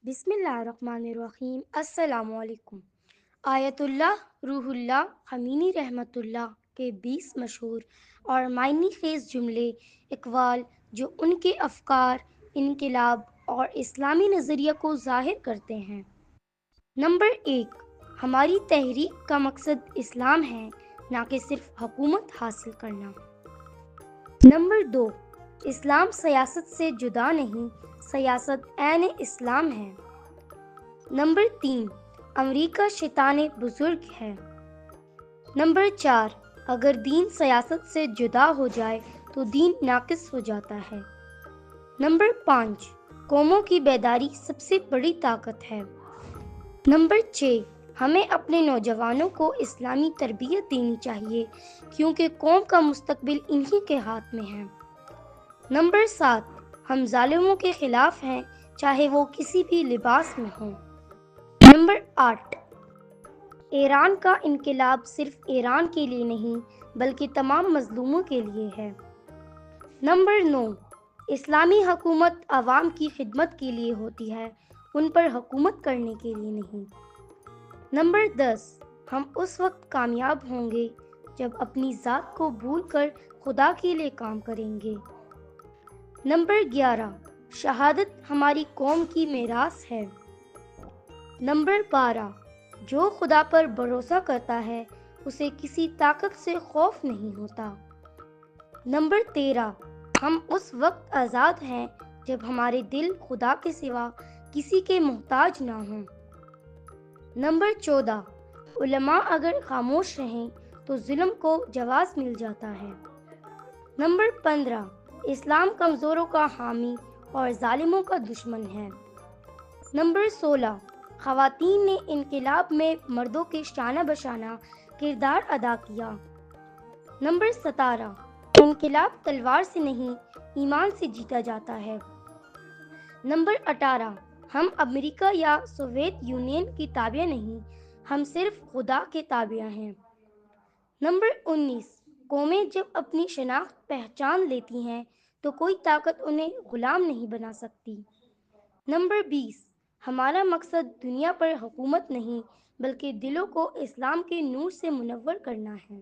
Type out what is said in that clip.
بسم اللہ الرحمن الرحیم۔ السلام علیکم۔ آیت اللہ روح اللہ خمینی رحمۃ اللہ کے 20 مشہور اور معنی خیز جملے اقوال جو ان کے افکار، انقلاب اور اسلامی نظریہ کو ظاہر کرتے ہیں۔ نمبر 1، ہماری تحریک کا مقصد اسلام ہے، نہ کہ صرف حکومت حاصل کرنا۔ نمبر 2، اسلام سیاست سے جدا نہیں، سیاست عین اسلام ہے۔ نمبر 3، امریکہ شیطان بزرگ ہے۔ نمبر 4، اگر دین سیاست سے جدا ہو جائے تو دین ناقص ہو جاتا ہے۔ نمبر 5، قوموں کی بیداری سب سے بڑی طاقت ہے۔ نمبر 6، ہمیں اپنے نوجوانوں کو اسلامی تربیت دینی چاہیے کیونکہ قوم کا مستقبل انہی کے ہاتھ میں ہے۔ نمبر 7، ہم ظالموں کے خلاف ہیں چاہے وہ کسی بھی لباس میں ہوں۔ نمبر 8، ایران کا انقلاب صرف ایران کے لیے نہیں بلکہ تمام مظلوموں کے لیے ہے۔ نمبر 9، اسلامی حکومت عوام کی خدمت کے لیے ہوتی ہے، ان پر حکومت کرنے کے لیے نہیں۔ نمبر 10، ہم اس وقت کامیاب ہوں گے جب اپنی ذات کو بھول کر خدا کے لیے کام کریں گے۔ نمبر 11، شہادت ہماری قوم کی میراث ہے۔ نمبر 12، جو خدا پر بھروسہ کرتا ہے اسے کسی طاقت سے خوف نہیں ہوتا۔ نمبر 13، ہم اس وقت آزاد ہیں جب ہمارے دل خدا کے سوا کسی کے محتاج نہ ہوں۔ نمبر 14، علماء اگر خاموش رہیں تو ظلم کو جواز مل جاتا ہے۔ نمبر 15، اسلام کمزوروں کا حامی اور ظالموں کا دشمن ہے۔ نمبر 16، خواتین نے انقلاب میں مردوں کے شانہ بشانہ کردار ادا کیا۔ نمبر 17، انقلاب تلوار سے نہیں ایمان سے جیتا جاتا ہے۔ نمبر 18، ہم امریکہ یا سوویت یونین کی تابع نہیں، ہم صرف خدا کے تابع ہیں۔ نمبر 19، قومیں جب اپنی شناخت پہچان لیتی ہیں تو کوئی طاقت انہیں غلام نہیں بنا سکتی۔ نمبر 20، ہمارا مقصد دنیا پر حکومت نہیں بلکہ دلوں کو اسلام کے نور سے منور کرنا ہے۔